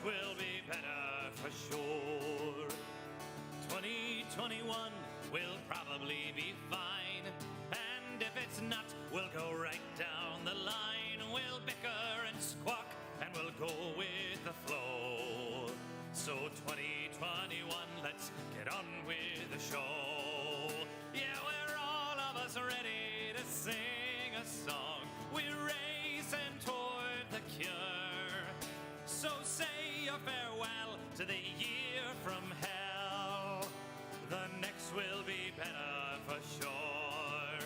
will be better for sure. 2021 will probably be fine, and if it's not, we'll go right down the line. We'll bicker and squawk, and we'll go with the flow. So 2021, let's get on with the show. Yeah, we're all of us ready to sing a song. We're racing toward the cure. So say your farewell to the year from hell. The next will be better for sure.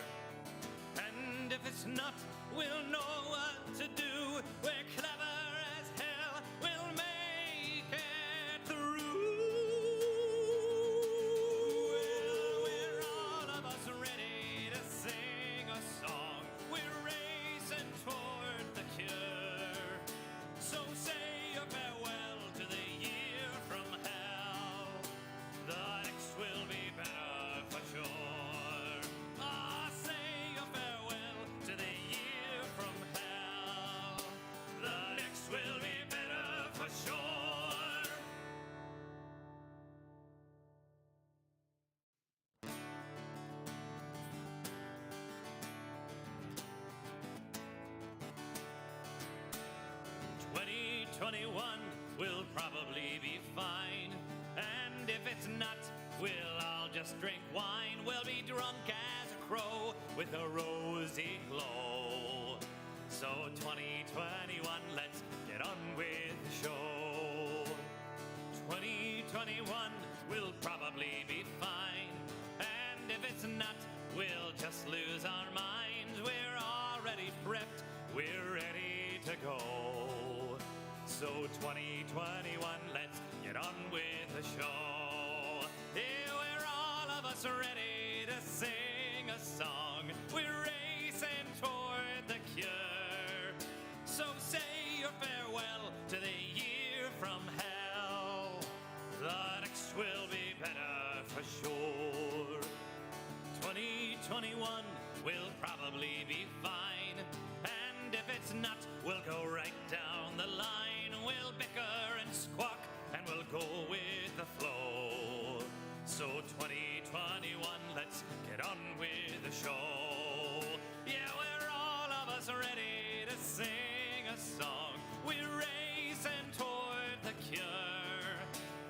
And if it's not, we'll know what to do. We're clever as hell. We'll make it through. Well, we're all of us ready to sing a song. We're racing toward the cure. So say your farewell to the year from hell. The next will be better for sure. Ah, say your farewell to the year from hell. The next will be better for sure. 2021 will probably be fine, and if it's not, we'll all just drink wine. We'll be drunk as a crow with a rosy glow. So 2021, let's get on with the show. 2021 will probably be fine, and if it's not, we'll just lose our minds. We're already prepped, we're ready to go. So 2021, let's get on with the show. Yeah, we're all of us ready to sing a song. We're racing toward the cure. So say your farewell to the year from hell. The next will be better for sure. 2021 will probably be fine, and if it's not, we'll go right down the line. We'll bicker and squawk, and we'll go with the flow. So 2021, let's get on with the show. Yeah, we're all of us ready to sing a song. We're racing toward the cure.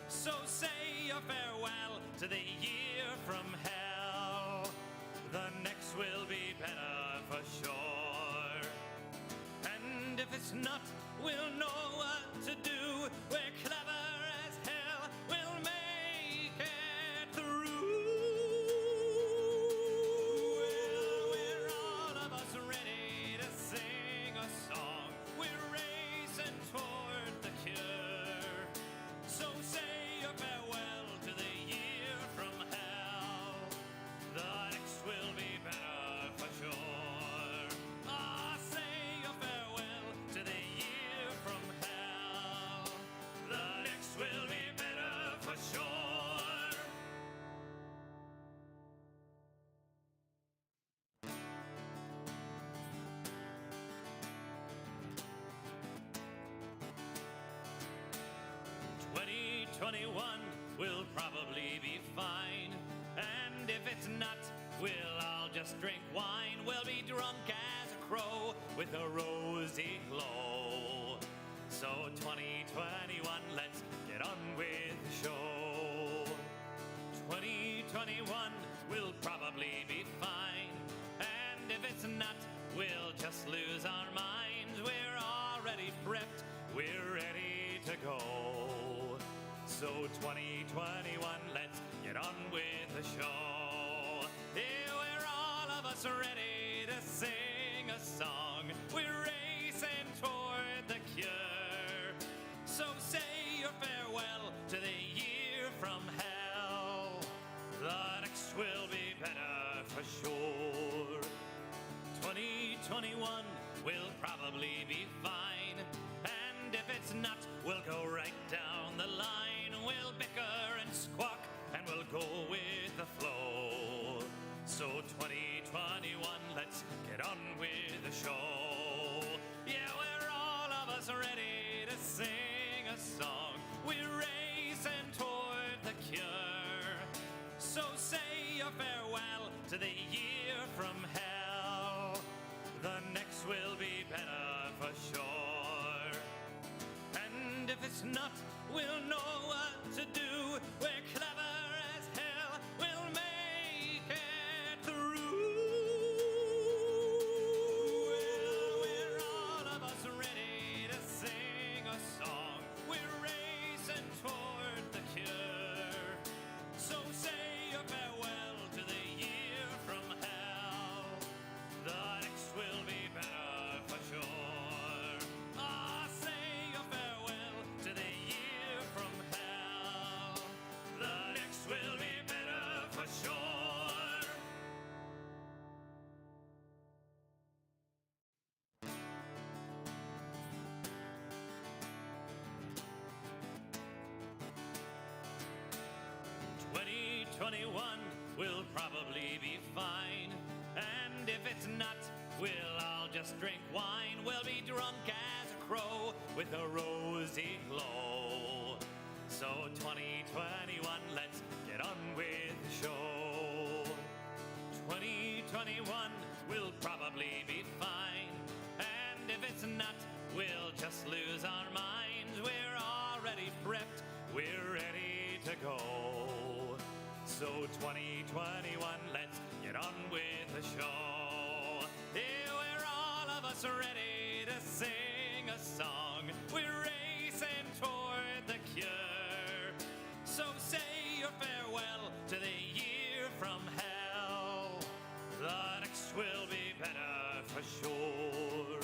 So say your farewell to the year from hell. The next will be better for sure. And if it's not, we'll know what to do. We're clever as hell. We'll make it through. Well, we're all of us ready to sing a song. We're racing toward the cure. So say your farewell to the year from hell. The next will be better for sure. Ah, say your farewell to the year from hell. The next will be better for sure. 2021 will probably be fine, and if it's not, we'll all just drink wine. We'll be drunk as a crow with a rosy glow. So 2021, let's get on with the show. 2021 will probably be fine, and if it's not, we'll just lose our minds. We're already prepped, we're ready to go. So 2021, let's get on with the show. Yeah, we're all of us ready to sing a song. We're racing toward the cure. So say your farewell to the year from hell. The next will be better for sure. 2021 will probably be fine, and if it's not, we'll go right down the line. We'll bicker and squawk, and we'll go with the flow. So 2021, let's get on with the show. to the year from hell. The next will be better for sure. And if it's not, we'll know what to do. We're clever as hell. We'll make it through. Well, we're all of us ready to sing a song. We're racing toward the cure. So say your farewell to the year from hell. The next will be better for sure. Ah, say your farewell to the year from hell. The next will be better for sure. Will probably be fine, and if it's not, we'll all just drink wine. We'll be drunk as a crow with a rosy glow. So 2021, let's get on with the show. 2021 will probably be fine, and if it's not, we'll just lose our minds. We're already prepped, we're ready to go. So 2021, let's get on with the show. Yeah, we're all of us ready to sing a song. We're racing toward the cure. So say your farewell to the year from hell. The next will be better for sure.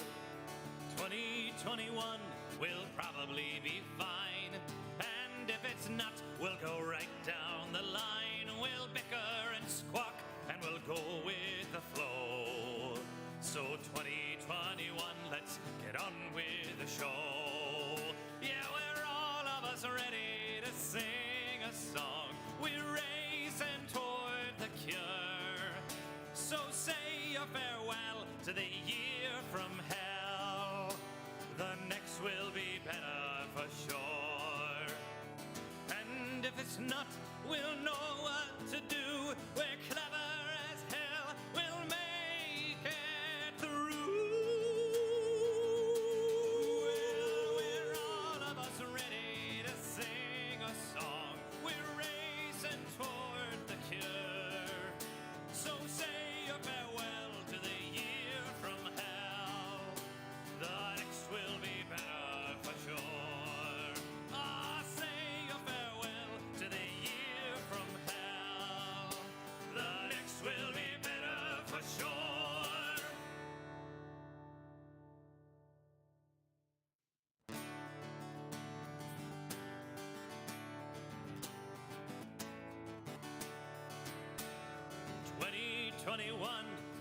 2021 will probably be fine, and if it's not, we'll go right down the line. We'll bicker and squawk, and we'll go with the flow. So 2021, let's get on with the show. Yeah, we're all of us ready to sing a song. We're racing toward the cure. So say your farewell to the year from hell. The next will be better for sure. And if it's not, we'll know what to do. We're clever as hell. We'll make it through. Well, we're all of us ready to sing a song. We're racing toward the cure. So say your farewell to the year from hell. The next will be better for sure. Ah, say your farewell to the year from hell. The next will be better for sure.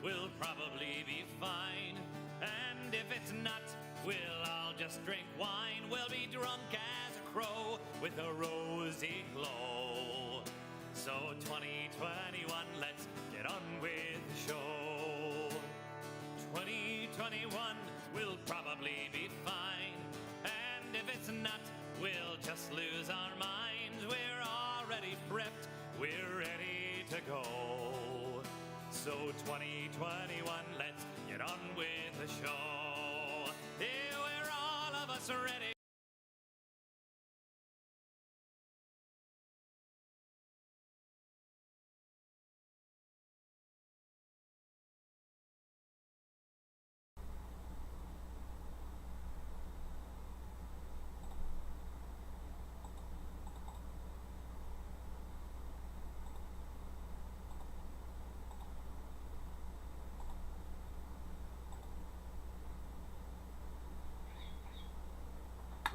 Will probably be fine, and if it's not, we'll all just drink wine. We'll be drunk as a crow with a rosy glow. So 2021, let's get on with the show. 2021 will probably be fine, and if it's not, we'll just lose our minds. We're already prepped, we're ready to go. So 2021, let's get on with the show. Yeah, we're all of us ready.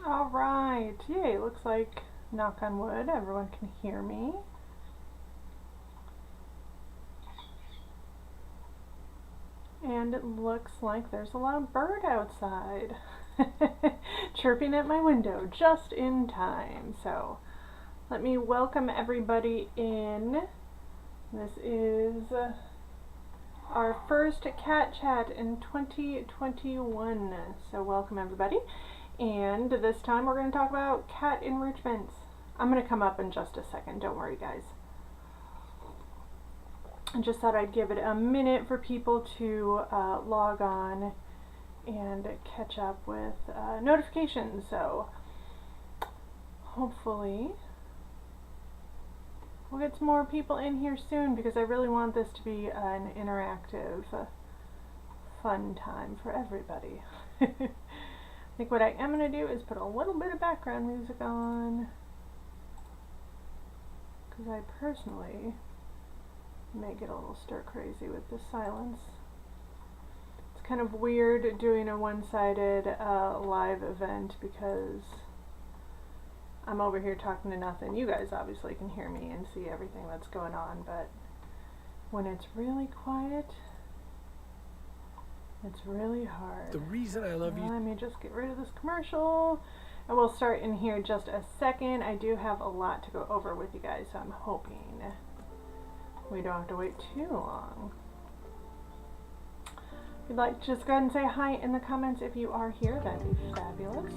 All right, yay, looks like, knock on wood, everyone can hear me. And it looks like there's a loud bird outside chirping at my window just in time. So let me welcome everybody in. This is our first cat chat in 2021. So welcome everybody. And this time we're going to talk about cat enrichments. I'm going to come up in just a second, don't worry guys. I just thought I'd give it a minute for people to log on and catch up with notifications. So hopefully we'll get some more people in here soon, because I really want this to be an interactive, fun time for everybody. I think what I am going to do is put a little bit of background music on, because I personally may get a little stir crazy with the silence. It's kind of weird doing a one-sided live event, because I'm over here talking to nothing. You guys obviously can hear me and see everything that's going on, but when it's really quiet, it's really hard. The reason I love you. Let me just get rid of this commercial, and we'll start in here just a second. I do have a lot to go over with you guys, so I'm hoping we don't have to wait too long. If you'd like to just go ahead and say hi in the comments if you are here, that'd be fabulous.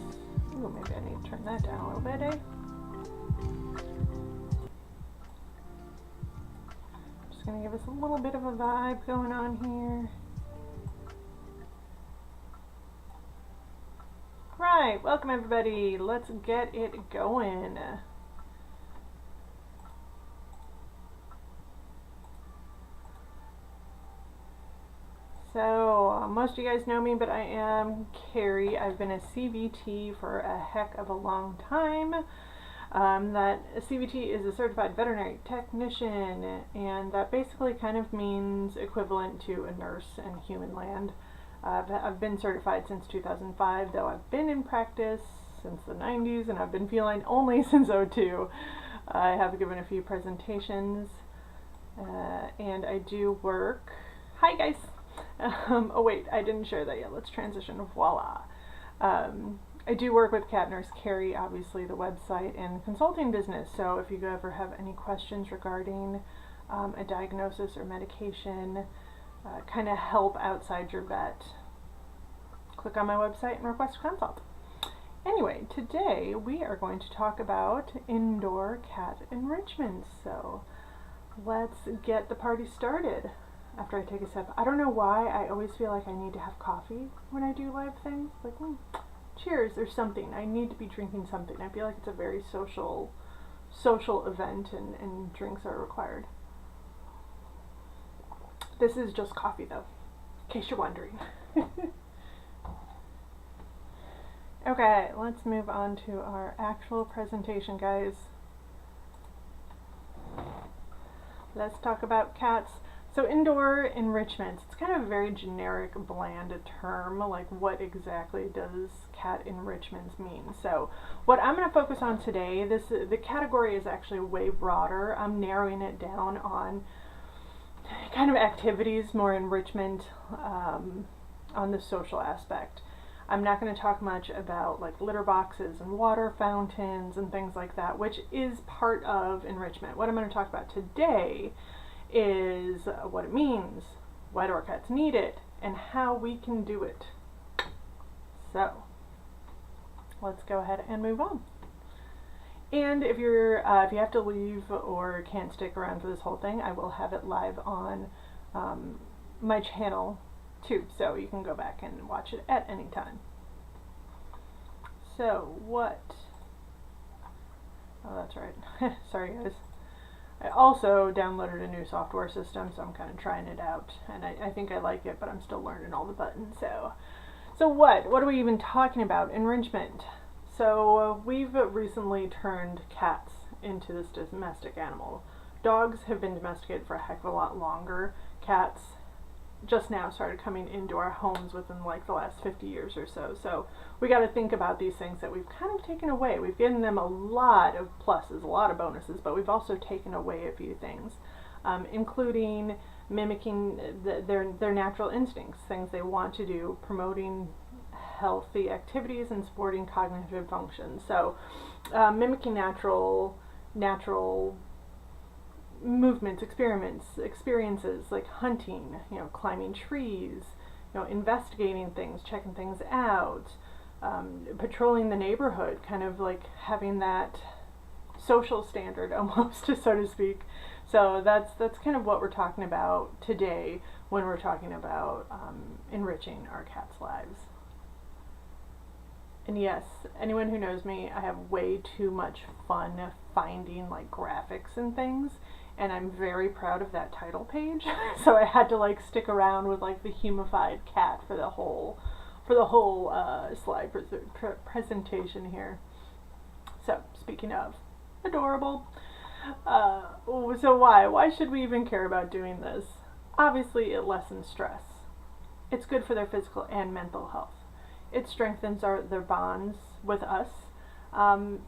Ooh, maybe I need to turn that down a little bit, eh? Just gonna give us a little bit of a vibe going on here. Right, welcome everybody. Let's get it going. So, most of you guys know me, but I am Carrie. I've been a CVT for a heck of a long time. That a CVT is a certified veterinary technician, and that basically kind of means equivalent to a nurse in human land. I've been certified since 2005, though I've been in practice since the 90s, and I've been feline only since 02. I have given a few presentations, and I do work. Hi guys! Oh wait, I didn't share that yet. Let's transition. Voila. I do work with Cat Nurse Carrie, obviously the website and consulting business. So if you ever have any questions regarding a diagnosis or medication, kind of help outside your vet, click on my website and request a consult. Anyway, today we are going to talk about indoor cat enrichments. So let's get the party started. After I take a sip, I don't know why I always feel like I need to have coffee when I do live things. Like, cheers, there's something. I need to be drinking something. I feel like it's a very social event, and drinks are required. This is just coffee though, in case you're wondering. Okay, let's move on to our actual presentation, guys. Let's talk about cats. So indoor enrichments, it's kind of a very generic, bland term. Like, what exactly does cat enrichments mean? So what I'm going to focus on today, the category is actually way broader. I'm narrowing it down on kind of activities, more enrichment on the social aspect. I'm not going to talk much about like litter boxes and water fountains and things like that, which is part of enrichment. What I'm going to talk about today is what it means, why do our cats need it, and how we can do it. So let's go ahead and move on. And if you have to leave or can't stick around for this whole thing, I will have it live on my channel too, so you can go back and watch it at any time. So oh, that's right. Sorry guys. I also downloaded a new software system, so I'm kind of trying it out, and I think I like it, but I'm still learning all the buttons. So what are we even talking about? Enrichment. So we've recently turned cats into this domestic animal. Dogs have been domesticated for a heck of a lot longer. Cats just now started coming into our homes within like the last 50 years or so. So we got to think about these things that we've kind of taken away. We've given them a lot of pluses, a lot of bonuses, but we've also taken away a few things, including mimicking their natural instincts, things they want to do, promoting healthy activities and supporting cognitive function. So mimicking natural movements, experiences like hunting, climbing trees, investigating things, checking things out, patrolling the neighborhood, kind of like having that social standard almost, so to speak. So that's kind of what we're talking about today when we're talking about enriching our cats' lives. And yes, anyone who knows me, I have way too much fun finding like graphics and things, and I'm very proud of that title page. So I had to like stick around with like the humified cat for the whole slide presentation here. So speaking of adorable, so why should we even care about doing this? Obviously, it lessens stress. It's good for their physical and mental health. It strengthens their bonds with us,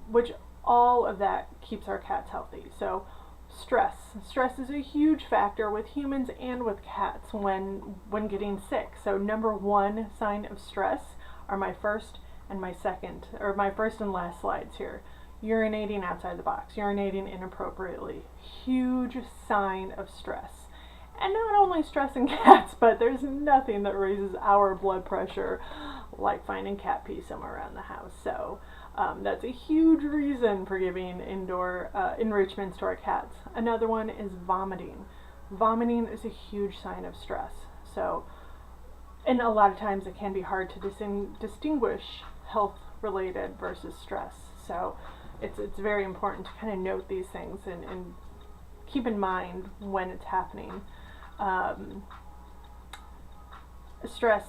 which all of that keeps our cats healthy. So stress is a huge factor with humans and with cats when getting sick. So number one sign of stress are my first and last slides here. Urinating outside the box, urinating inappropriately, huge sign of stress. And not only stress in cats, but there's nothing that raises our blood pressure like finding cat pee somewhere around the house. So that's a huge reason for giving indoor enrichments to our cats. Another one is vomiting. Vomiting is a huge sign of stress. So, and a lot of times it can be hard to distinguish health-related versus stress. So it's very important to kind of note these things and keep in mind when it's happening. Stress,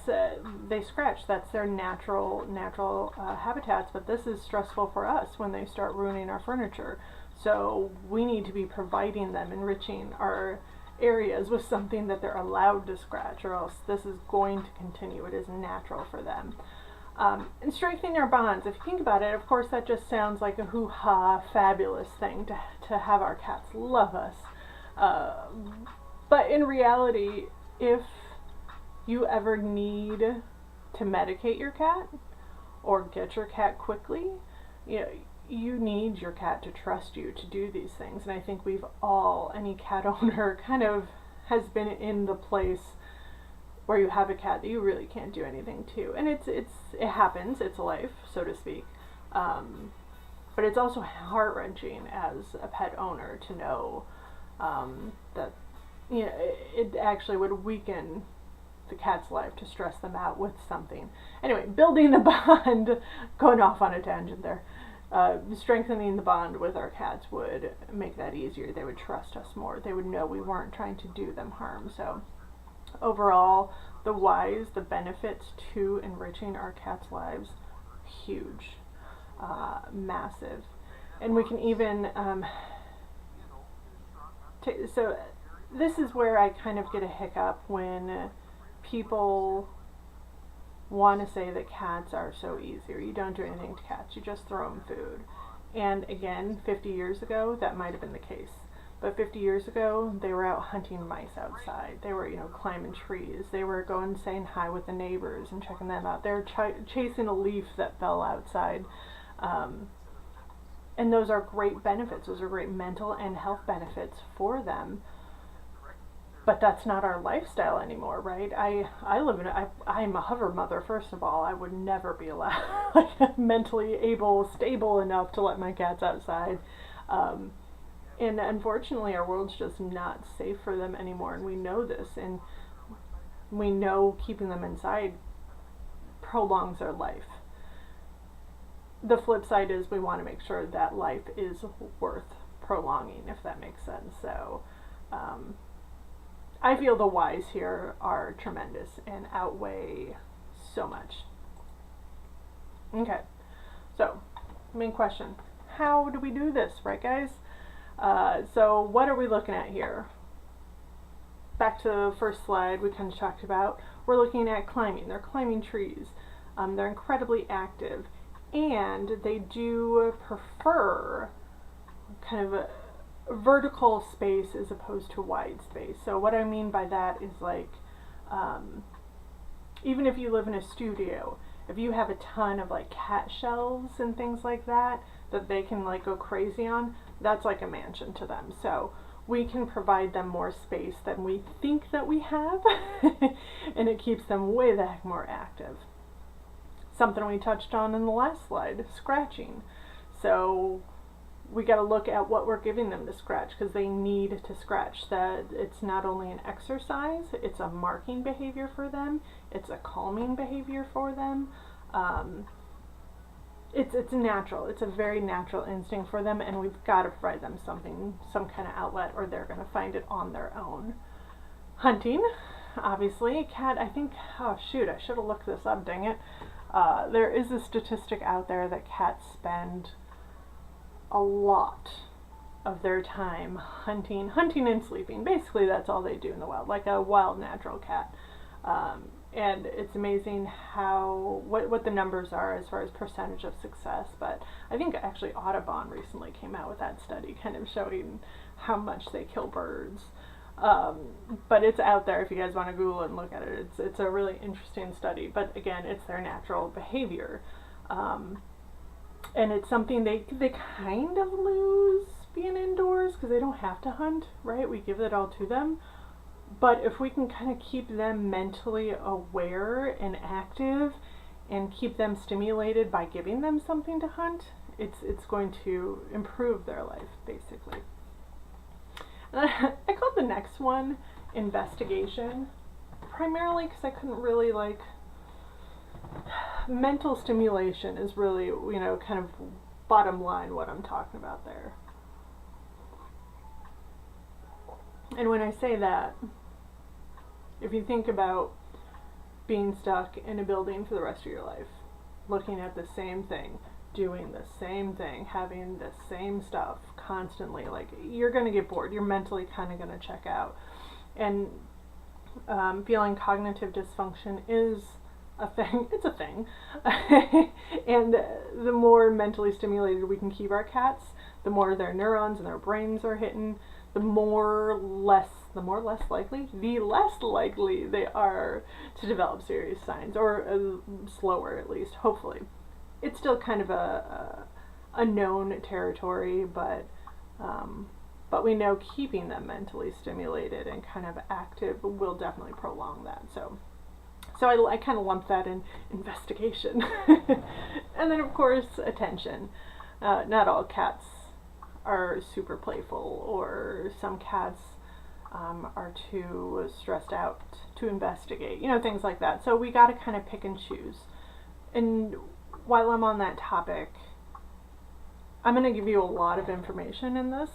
they scratch. That's their natural habitats, but this is stressful for us when they start ruining our furniture. So we need to be providing them, enriching our areas with something that they're allowed to scratch, or else this is going to continue. It is natural for them. And strengthening our bonds. If you think about it, of course, that just sounds like a hoo-ha, fabulous thing to have our cats love us. But in reality, if you ever need to medicate your cat or get your cat quickly, you need your cat to trust you to do these things. And I think any cat owner kind of has been in the place where you have a cat that you really can't do anything to. And it happens, it's life, so to speak. But it's also heart-wrenching as a pet owner to know that it actually would weaken the cat's life to stress them out with something. Anyway, building the bond, going off on a tangent there. Strengthening the bond with our cats would make that easier. They would trust us more. They would know we weren't trying to do them harm. So overall, the benefits to enriching our cats' lives, huge, massive. And we can even, so this is where I kind of get a hiccup when people want to say that cats are so easy, or you don't do anything to cats, you just throw them food. And again, 50 years ago, that might have been the case. But 50 years ago, they were out hunting mice outside. They were, climbing trees. They were going saying hi with the neighbors and checking them out. They were chasing a leaf that fell outside. And those are great benefits. Those are great mental and health benefits for them. But that's not our lifestyle anymore, right? I'm a hover mother, first of all. I would never be allowed, mentally stable enough to let my cats outside. And unfortunately, our world's just not safe for them anymore, and we know this, and we know keeping them inside prolongs their life. The flip side is we want to make sure that life is worth prolonging, if that makes sense. So, I feel the whys here are tremendous and outweigh so much. Okay, so main question, how do we do this, right guys? So what are we looking at here? Back to the first slide we kind of talked about, we're looking at climbing. They're climbing trees. They're incredibly active, and they do prefer kind of a vertical space as opposed to wide space. So what I mean by that is like, even if you live in a studio, if you have a ton of like cat shelves and things like that they can like go crazy on, that's like a mansion to them. So we can provide them more space than we think that we have, and it keeps them way the heck more active. Something we touched on in the last slide, scratching. So we got to look at what we're giving them to scratch, because they need to scratch. That it's not only an exercise, it's a marking behavior for them, it's a calming behavior for them. It's natural. It's a very natural instinct for them, and we've got to provide them something, some kind of outlet, or they're going to find it on their own. Hunting, obviously. Cat, I think, oh shoot, I should have looked this up, dang it. There is a statistic out there that cats spend a lot of their time hunting and sleeping. Basically, that's all they do in the wild, like a wild natural cat. And it's amazing how what the numbers are as far as percentage of success. But I think actually Audubon recently came out with that study, kind of showing how much they kill birds. But it's out there if you guys want to Google it and look at it. It's a really interesting study. But again, it's their natural behavior. And it's something they kind of lose being indoors because they don't have to hunt, right? We give it all to them. But if we can kind of keep them mentally aware and active and keep them stimulated by giving them something to hunt, it's going to improve their life, basically. And I called the next one investigation, primarily because I couldn't really mental stimulation is really, you know, kind of bottom line what I'm talking about there. And when I say that, if you think about being stuck in a building for the rest of your life, looking at the same thing, doing the same thing, having the same stuff constantly, like, you're going to get bored. You're mentally kind of going to check out. And feeling cognitive dysfunction is a thing. It's a thing. And the more mentally stimulated we can keep our cats, the more their neurons and their brains are hitting, the less likely they are to develop serious signs, or slower at least, hopefully. It's still kind of a known territory, but we know keeping them mentally stimulated and kind of active will definitely prolong that. So I kind of lump that in investigation. And then of course attention. Not all cats are super playful, or some cats are too stressed out to investigate, you know, things like that. So we got to kind of pick and choose. And while I'm on that topic, I'm going to give you a lot of information in this.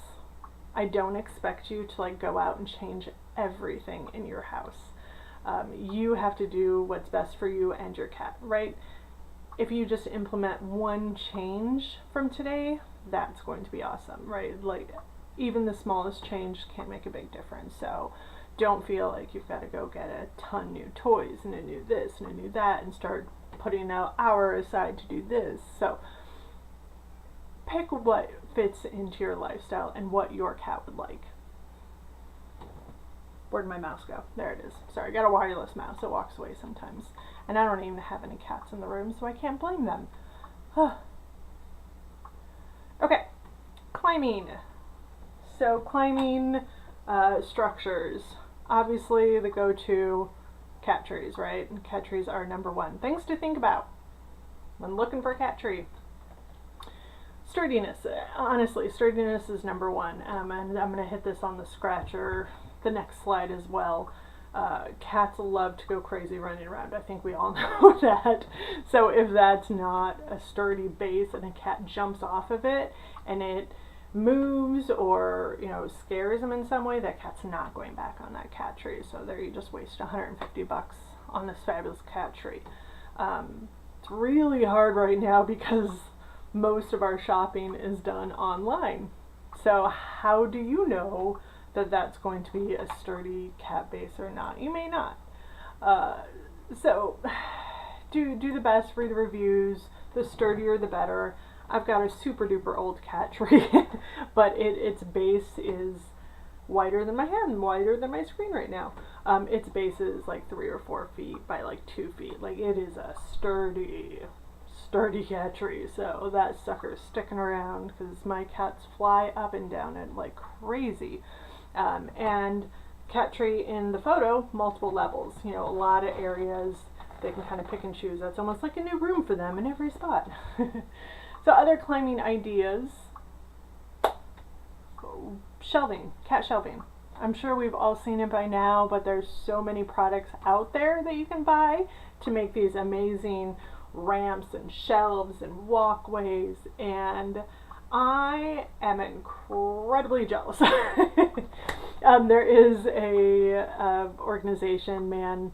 I don't expect you to go out and change everything in your house. You have to do what's best for you and your cat, right? If you just implement one change from today, that's going to be awesome, right? Even the smallest change can make a big difference. So don't feel like you've got to go get a ton new toys and a new this and a new that and start putting an hour aside to do this. So pick what fits into your lifestyle and what your cat would like. Where'd my mouse go? There it is. Sorry, I got a wireless mouse. It walks away sometimes. And I don't even have any cats in the room, so I can't blame them. Okay, climbing. So climbing structures. Obviously the go-to, cat trees, right? And cat trees are number one. Things to think about when looking for a cat tree. Sturdiness. Honestly, sturdiness is number one. And I'm going to hit this on the scratcher, the next slide as well. Cats love to go crazy running around. I think we all know that. So if that's not a sturdy base and a cat jumps off of it and it moves or, you know, scares them in some way, that cat's not going back on that cat tree. So there you just waste $150 on this fabulous cat tree. It's really hard right now because most of our shopping is done online. So how do you know that that's going to be a sturdy cat base or not? You may not. So do the best, read the reviews. The sturdier the better. I've got a super duper old cat tree, but its base is wider than my hand, wider than my screen right now. Its base is 3 or 4 feet by 2 feet. It is a sturdy cat tree. So that sucker's sticking around because my cats fly up and down it like crazy. And cat tree in the photo, multiple levels, you know, a lot of areas they can kind of pick and choose. That's almost like a new room for them in every spot. So other climbing ideas, shelving, cat shelving. I'm sure we've all seen it by now, but there's so many products out there that you can buy to make these amazing ramps and shelves and walkways, and I am incredibly jealous. There is a organization,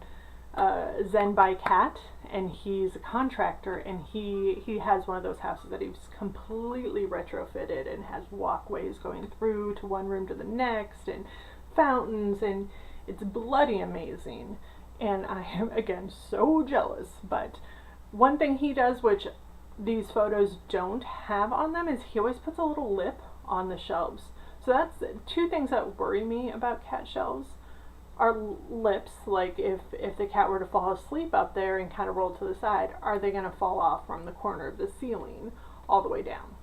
Zen by Cat, and he's a contractor, and he has one of those houses that he's completely retrofitted and has walkways going through to one room to the next and fountains, and it's bloody amazing. And I am again so jealous, but one thing he does, which these photos don't have on them, is he always puts a little lip on the shelves. So that's two things that worry me about cat shelves are lips. Like if the cat were to fall asleep up there and kind of roll to the side, are they going to fall off from the corner of the ceiling all the way down?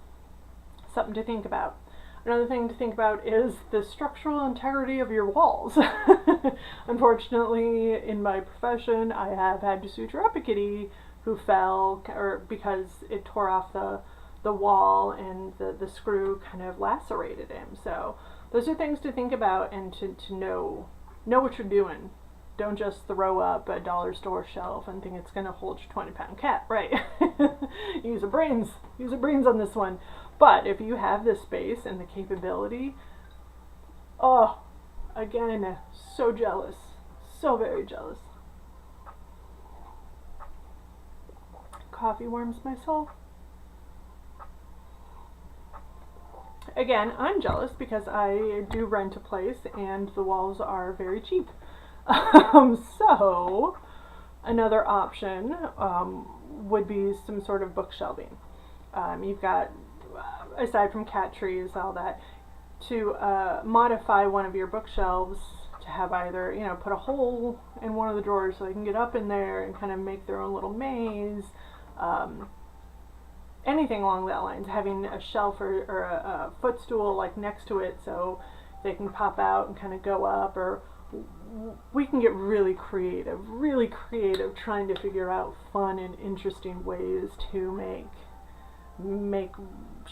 Something to think about. Another thing to think about is the structural integrity of your walls. Unfortunately, in my profession, I have had to suture up a kitty who fell, or because it tore off the wall and the screw kind of lacerated him. So those are things to think about and to know what you're doing. Don't just throw up a dollar store shelf and think it's going to hold your 20-pound cat, right? Use your brains on this one. But if you have the space and the capability, oh, again, so jealous, so very jealous. Coffee warms my soul. Again, I'm jealous because I do rent a place and the walls are very cheap. So another option would be some sort of book shelving. You've got, aside from cat trees, all that, to modify one of your bookshelves to have either, put a hole in one of the drawers so they can get up in there and kind of make their own little maze. Anything along that lines, having a shelf or a footstool like next to it so they can pop out and kind of go up, or we can get really creative trying to figure out fun and interesting ways to make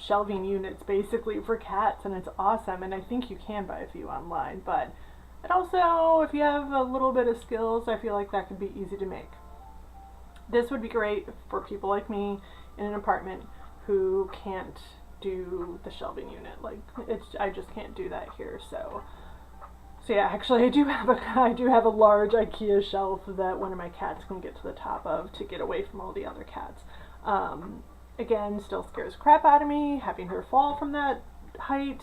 shelving units basically for cats, and it's awesome. And I think you can buy a few online, but it also, if you have a little bit of skills, I feel like that could be easy to make. This would be great for people like me in an apartment who can't do the shelving unit. Like, I just can't do that here. So yeah, actually I do have a large IKEA shelf that one of my cats can get to the top of to get away from all the other cats. Again, still scares crap out of me having her fall from that height.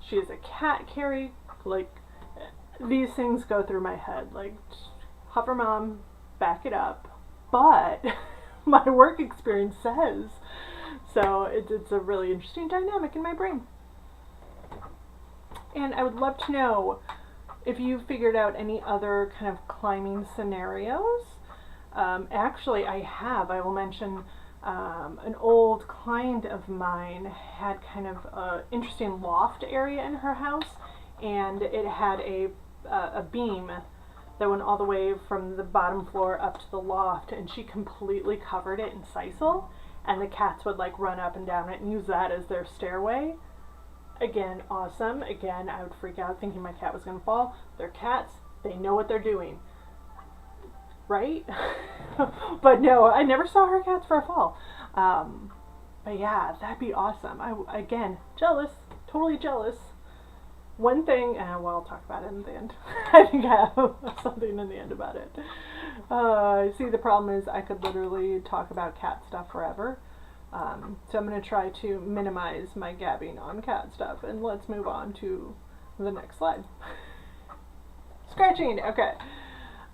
She is a cat carry. Like, these things go through my head. Like, hover mom, back it up. But my work experience says. So it's a really interesting dynamic in my brain. And I would love to know if you've figured out any other kind of climbing scenarios. Actually, I will mention an old client of mine had kind of an interesting loft area in her house, and it had a beam that went all the way from the bottom floor up to the loft, and she completely covered it in sisal, and the cats would like run up and down it and use that as their stairway. Again, awesome. Again, I would freak out thinking my cat was going to fall. They're cats. They know what they're doing. Right? But no, I never saw her cats for a fall. But yeah, that'd be awesome. Again, jealous. Totally jealous. One thing, well, I'll talk about it in the end. I think I have something in the end about it. See, the problem is I could literally talk about cat stuff forever. So I'm going to try to minimize my gabbing on cat stuff, and let's move on to the next slide. Scratching! Okay.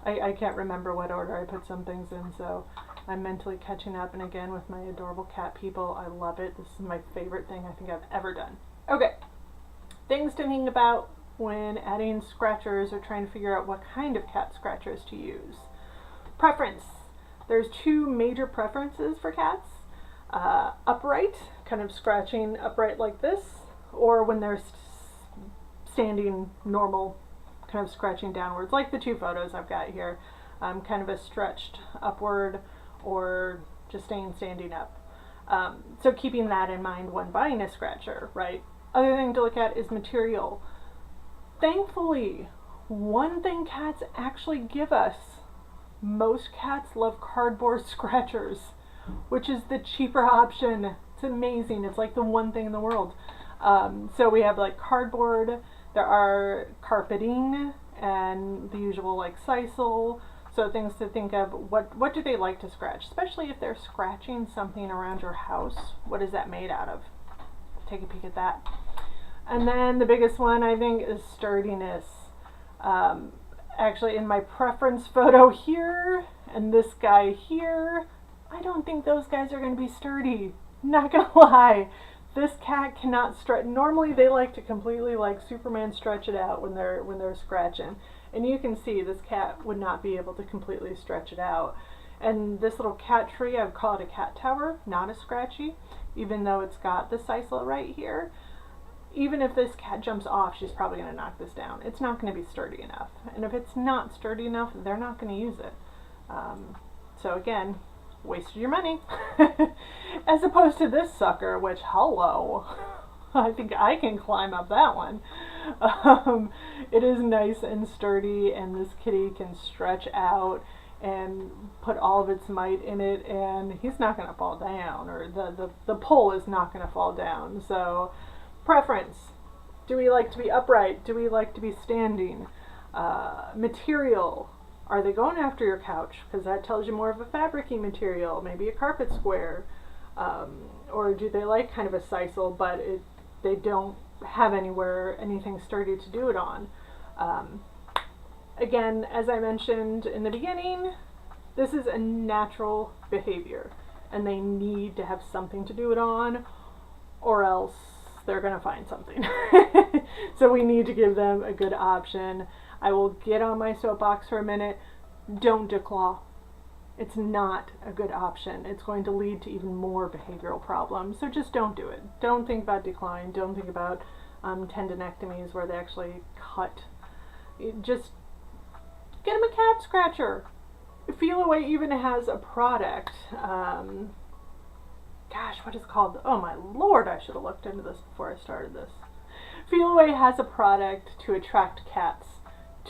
I can't remember what order I put some things in, so I'm mentally catching up, and again, with my adorable cat people, I love it. This is my favorite thing I think I've ever done. Okay. Things to think about when adding scratchers or trying to figure out what kind of cat scratchers to use. Preference. There's two major preferences for cats. Upright, kind of scratching upright like this, or when they're standing normal, kind of scratching downwards, like the two photos I've got here. Kind of a stretched upward or just standing up. So keeping that in mind when buying a scratcher, right? Other thing to look at is material. Thankfully, one thing cats actually give us, most cats love cardboard scratchers, which is the cheaper option. It's amazing. It's like the one thing in the world. So we have like cardboard, there are carpeting, and the usual like sisal. So things to think of, what do they like to scratch? Especially if they're scratching something around your house. What is that made out of? Take a peek at that. And then the biggest one, I think, is sturdiness. Actually, in my preference photo here, and this guy here, I don't think those guys are going to be sturdy. Not gonna lie. This cat cannot stretch. Normally they like to completely like Superman stretch it out when they're scratching. And you can see this cat would not be able to completely stretch it out. And this little cat tree, I would call it a cat tower, not a scratchy, even though it's got the sisal right here. Even if this cat jumps off, she's probably going to knock this down. It's not going to be sturdy enough. And if it's not sturdy enough, they're not going to use it. So again, wasted your money. As opposed to this sucker, which, hello, I think I can climb up that one. It is nice and sturdy, and this kitty can stretch out and put all of its might in it, and he's not going to fall down, or the pole is not going to fall down. So preference. Do we like to be upright? Do we like to be standing? Material. Are they going after your couch? Because that tells you more of a fabric-y material, maybe a carpet square. Or do they like kind of a sisal, but they don't have anything sturdy to do it on? Again, as I mentioned in the beginning, this is a natural behavior, and they need to have something to do it on, or else they're going to find something. So we need to give them a good option. I will get on my soapbox for a minute. Don't declaw. It's not a good option. It's going to lead to even more behavioral problems. So just don't do it. Don't think about decline. Don't think about tendinectomies where they actually cut. Just get them a cat scratcher. Feel Away even has a product. Gosh, what is it called? Oh my lord, I should have looked into this before I started this. Feel Away has a product to attract cats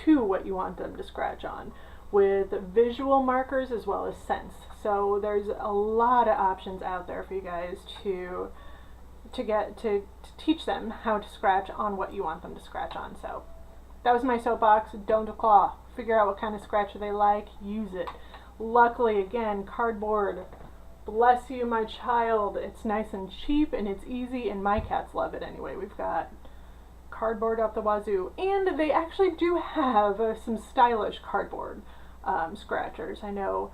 to what you want them to scratch on, with visual markers as well as scents. So there's a lot of options out there for you guys to teach them how to scratch on what you want them to scratch on. So that was my soapbox. Don't declaw. Figure out what kind of scratcher they like. Use it. Luckily, again, cardboard. Bless you, my child. It's nice and cheap, and it's easy, and my cats love it anyway. We've got cardboard up the wazoo, and they actually do have some stylish cardboard scratchers. I know,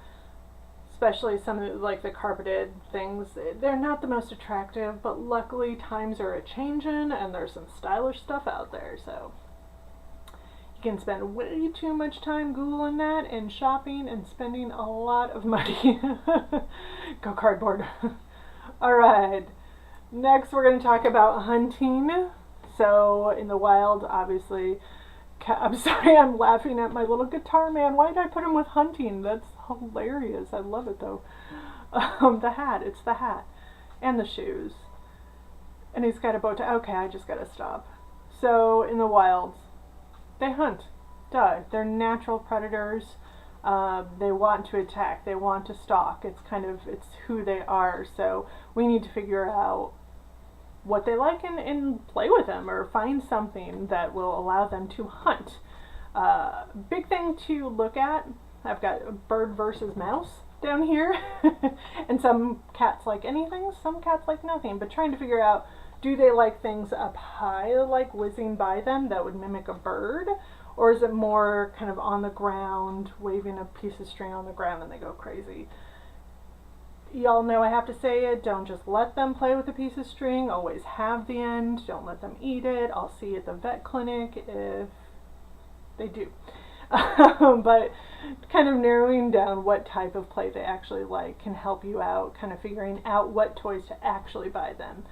especially some of like the carpeted things, they're not the most attractive, but luckily times are a-changin', and there's some stylish stuff out there. So you can spend way too much time Googling that and shopping and spending a lot of money. Go cardboard. Alright, next we're going to talk about hunting. So in the wild, obviously, I'm sorry, I'm laughing at my little guitar man. Why did I put him with hunting? That's hilarious. I love it though. The hat, it's the hat. And the shoes. And he's got a bow tie. Okay, I just gotta stop. So in the wilds, they hunt. Duh. They're natural predators. They want to attack. They want to stalk. It's who they are. So we need to figure out what they like and play with them, or find something that will allow them to hunt. Big thing to look at, I've got bird versus mouse down here. And some cats like anything, some cats like nothing, but trying to figure out, do they like things up high, like whizzing by them that would mimic a bird, or is it more kind of on the ground, waving a piece of string on the ground and they go crazy? Y'all know I have to say it, don't just let them play with a piece of string, always have the end, don't let them eat it. I'll see you at the vet clinic if they do. But kind of narrowing down what type of play they actually like can help you out, kind of figuring out what toys to actually buy them.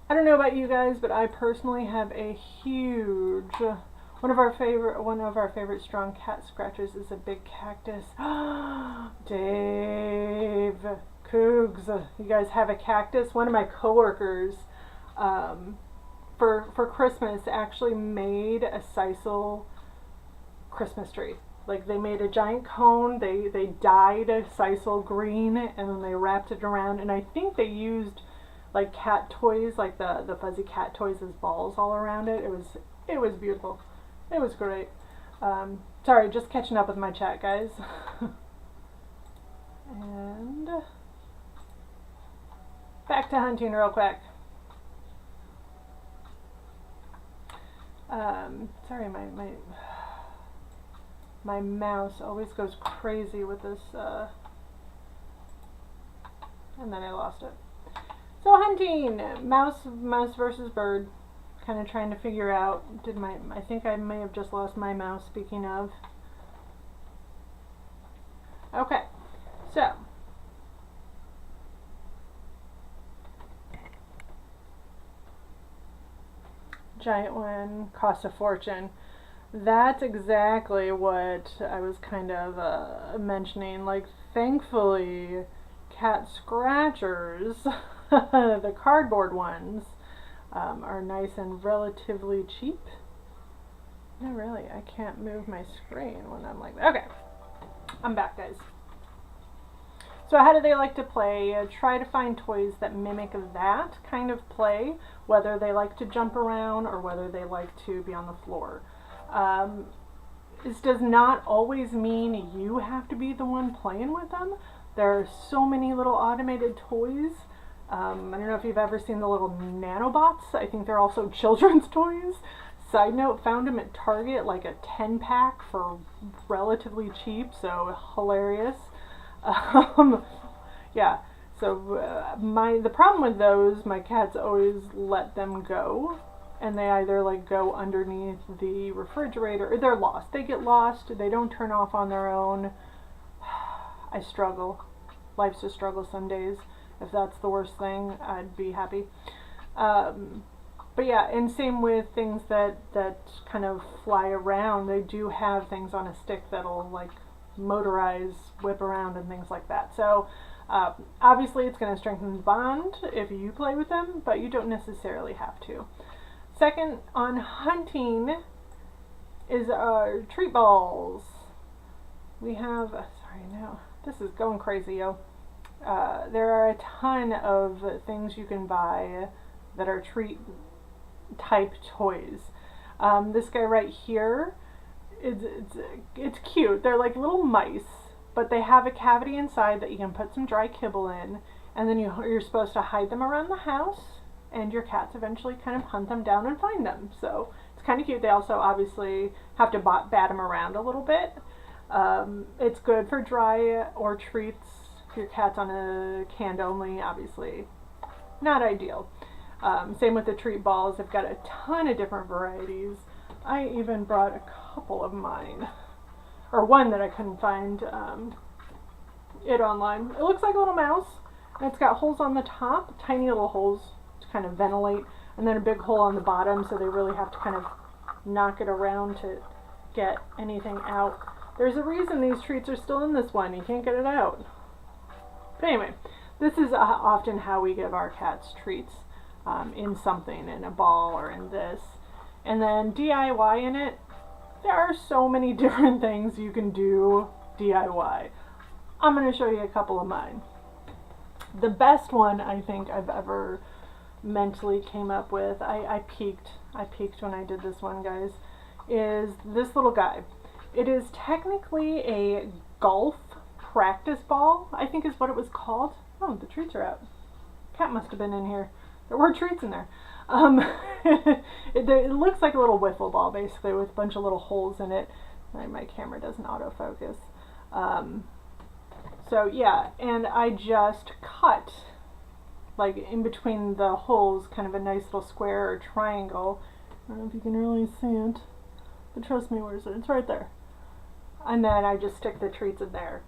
I don't know about you guys, but I personally have a huge, one of our favorite strong cat scratchers is a big cactus. Dave, Cougs, you guys have a cactus? One of my coworkers for Christmas actually made a sisal Christmas tree. Like they made a giant cone, they dyed a sisal green, and then they wrapped it around, and I think they used like cat toys, like the fuzzy cat toys as balls all around it. It was beautiful. It was great. Sorry, just catching up with my chat, guys. And back to hunting real quick. Sorry, my mouse always goes crazy with this, and then I lost it. So hunting, mouse versus bird, kind of trying to figure out, I think I may have just lost my mouse, speaking of. Okay, so. Giant one costs a fortune. That's exactly what I was kind of mentioning. Like, thankfully, cat scratchers, the cardboard ones, are nice and relatively cheap. No, really, I can't move my screen when I'm like that. Okay, I'm back, guys. So how do they like to play? Try to find toys that mimic that kind of play, whether they like to jump around or whether they like to be on the floor. This does not always mean you have to be the one playing with them. There are so many little automated toys. I don't know if you've ever seen the little nanobots. I think they're also children's toys. Side note, found them at Target, like a 10-pack for relatively cheap, so hilarious. Yeah, so the problem with those, my cats always let them go, and they either like go underneath the refrigerator, or they're lost. They get lost, they don't turn off on their own. I struggle. Life's a struggle some days. If that's the worst thing, I'd be happy. But yeah, and same with things that kind of fly around. They do have things on a stick that'll like motorize, whip around, and things like that. So obviously it's going to strengthen the bond if you play with them, but you don't necessarily have to. Second on hunting is our treat balls. We have, sorry, now this is going crazy, yo. There are a ton of things you can buy that are treat type toys. This guy right here, it's cute. They're like little mice, but they have a cavity inside that you can put some dry kibble in, and then you're supposed to hide them around the house, and your cats eventually kind of hunt them down and find them. So it's kind of cute. They also obviously have to bat them around a little bit. It's good for dry or treats. If your cat's on a canned only, obviously not ideal. Same with the treat balls. I've got a ton of different varieties. I even brought a couple of mine, or one that I couldn't find it online. It looks like a little mouse, and it's got holes on the top, tiny little holes to kind of ventilate, and then a big hole on the bottom, so they really have to kind of knock it around to get anything out. There's a reason these treats are still in this one. You can't get it out. But anyway, this is often how we give our cats treats, in something, in a ball or in this. And then DIY in it, there are so many different things you can do DIY. I'm going to show you a couple of mine. The best one I think I've ever mentally came up with, I peaked when I did this one, guys, is this little guy. It is technically a golf practice ball, I think is what it was called. Oh, the treats are out. Cat must have been in here. There were treats in there. It looks like a little wiffle ball, basically, with a bunch of little holes in it. My camera doesn't autofocus. So yeah, and I just cut, like in between the holes, kind of a nice little square or triangle. I don't know if you can really see it, but trust me, where is it? It's right there. And then I just stick the treats in there.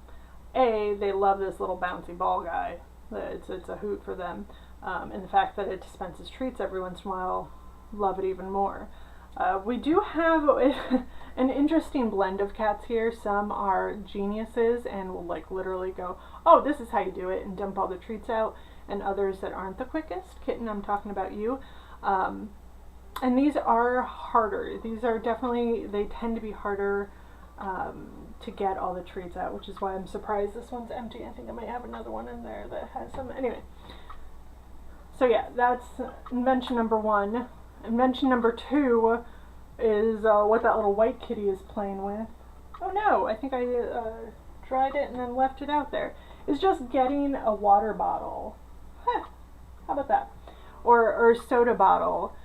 They love this little bouncy ball guy. It's a hoot for them. And the fact that it dispenses treats every once in a while, love it even more. We do have an interesting blend of cats here. Some are geniuses and will like literally go, oh, this is how you do it, and dump all the treats out. and others that aren't the quickest. Kitten, I'm talking about you. And these are harder. These are definitely, they tend to be harder to get all the treats out, which is why I'm surprised this one's empty. I think I might have another one in there that has some. Anyway, so yeah, that's invention number 1. Invention number 2 is what that little white kitty is playing with. Oh no, I think I dried it and then left it out there. It's just getting a water bottle. Huh, how about that? Or a soda bottle,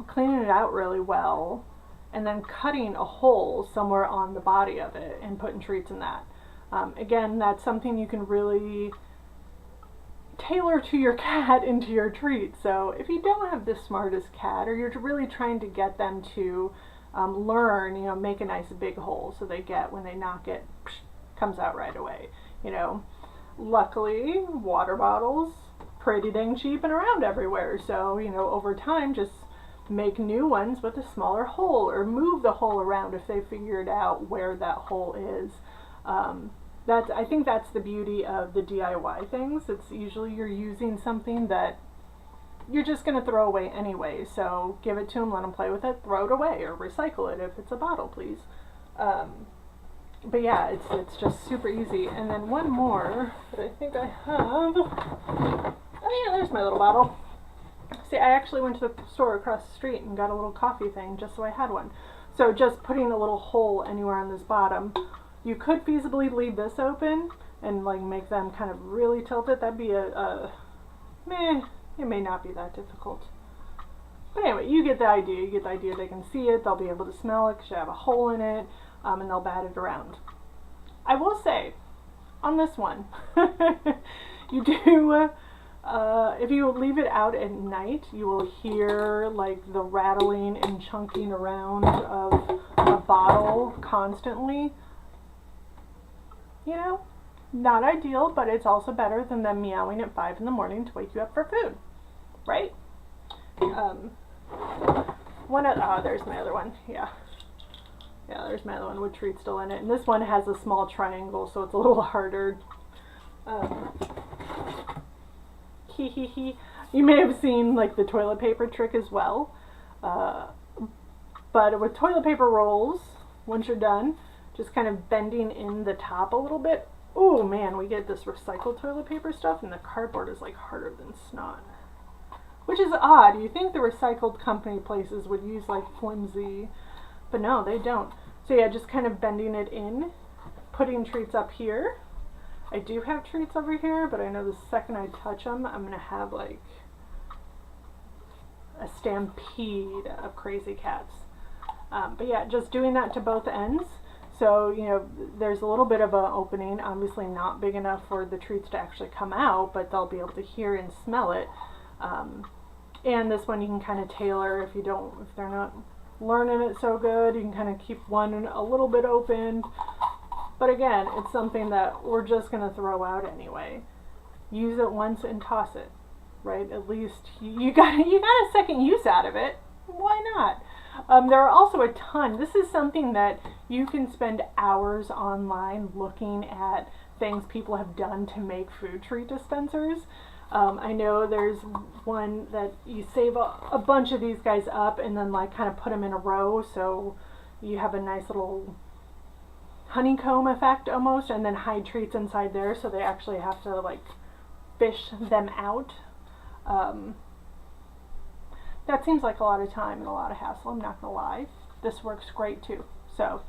cleaning it out really well, and then cutting a hole somewhere on the body of it and putting treats in that. Again, that's something you can really tailor to your cat into your treat. So if you don't have the smartest cat, or you're really trying to get them to learn, you know, make a nice big hole so they get, when they knock it, comes out right away. You know, luckily water bottles pretty dang cheap and around everywhere. So, you know, over time, just make new ones with a smaller hole, or move the hole around if they figured out where that hole is. I think that's the beauty of the DIY things. It's usually you're using something that you're just going to throw away anyway. So give it to them, let them play with it, throw it away, or recycle it if it's a bottle, please. But yeah, it's just super easy. And then one more that I think I have. Oh yeah, there's my little bottle. See, I actually went to the store across the street and got a little coffee thing just so I had one. So just putting a little hole anywhere on this bottom. You could feasibly leave this open and like make them kind of really tilt it. That'd be meh, it may not be that difficult. But anyway, you get the idea. You get the idea. They can see it. They'll be able to smell it because you have a hole in it, and they'll bat it around. I will say, on this one, you do, if you leave it out at night, you will hear like the rattling and chunking around of a bottle constantly. You know, not ideal, but it's also better than them meowing at 5 in the morning to wake you up for food, right? Oh, there's my other one. Yeah, there's my other one with treats still in it. And this one has a small triangle, so it's a little harder. You may have seen like the toilet paper trick as well. But with toilet paper rolls, once you're done, just kind of bending in the top a little bit. Oh man, we get this recycled toilet paper stuff, and the cardboard is like harder than snot. Which is odd. You think the recycled company places would use like flimsy, but no, they don't. So yeah, just kind of bending it in, putting treats up here. I do have treats over here, but I know the second I touch them, I'm gonna have like a stampede of crazy cats. But yeah, just doing that to both ends. So, you know, there's a little bit of an opening, obviously not big enough for the treats to actually come out, but they'll be able to hear and smell it. And this one you can kind of tailor if they're not learning it so good, you can kind of keep one a little bit open. But again, it's something that we're just going to throw out anyway. Use it once and toss it, right? At least you got a second use out of it. Why not? There are also a ton. This is something that you can spend hours online looking at things people have done to make food treat dispensers. I know there's one that you save a bunch of these guys up and then like kind of put them in a row, so you have a nice little honeycomb effect almost, and then hide treats inside there, so they actually have to like fish them out. That seems like a lot of time and a lot of hassle, I'm not gonna lie. This works great too. So,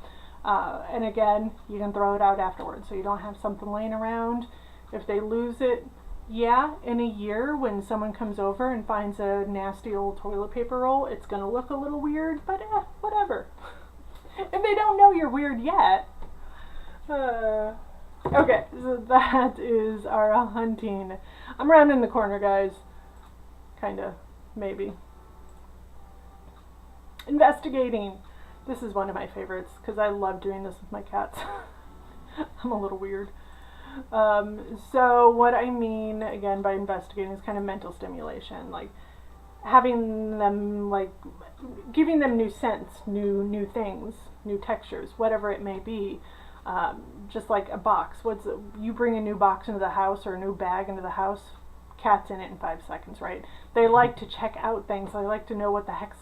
and again, you can throw it out afterwards, so you don't have something laying around. If they lose it, yeah, in a year when someone comes over and finds a nasty old toilet paper roll, it's gonna look a little weird, but whatever. If they don't know you're weird yet. Okay, so that is our hunting. I'm rounding the corner, guys. Kinda, maybe. Investigating. This is one of my favorites because I love doing this with my cats. I'm a little weird. So what I mean again by investigating is kind of mental stimulation, like having them, like giving them new scents, new things, new textures, whatever it may be. Just like a box. You bring a new box into the house or a new bag into the house, cat's in it in 5 seconds, right? They like to check out things. They like to know what the heck's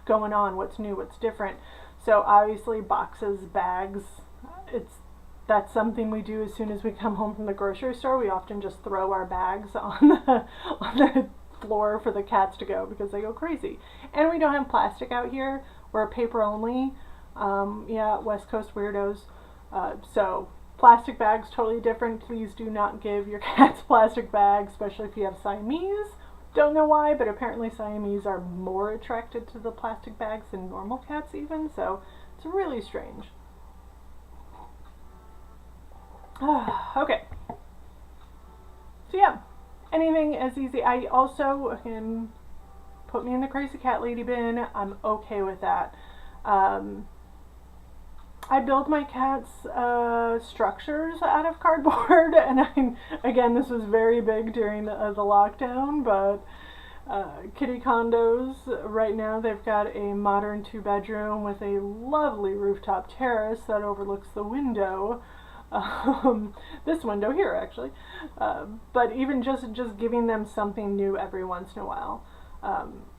going on, what's new, what's different. So obviously boxes, bags, that's something we do as soon as we come home from the grocery store. We often just throw our bags on the floor for the cats to go because they go crazy. And we don't have plastic out here. We're paper only. Yeah, West Coast weirdos. So plastic bags, totally different. Please do not give your cats plastic bags, especially if you have Siamese. Don't know why, but apparently Siamese are more attracted to the plastic bags than normal cats even, so it's really strange. Okay. So yeah, anything as easy. I also, again, put me in the crazy cat lady bin. I'm okay with that. I build my cats' structures out of cardboard, and again, this was very big during the lockdown, but kitty condos, right now they've got a modern 2-bedroom with a lovely rooftop terrace that overlooks the window. This window here, actually. But even just giving them something new every once in a while.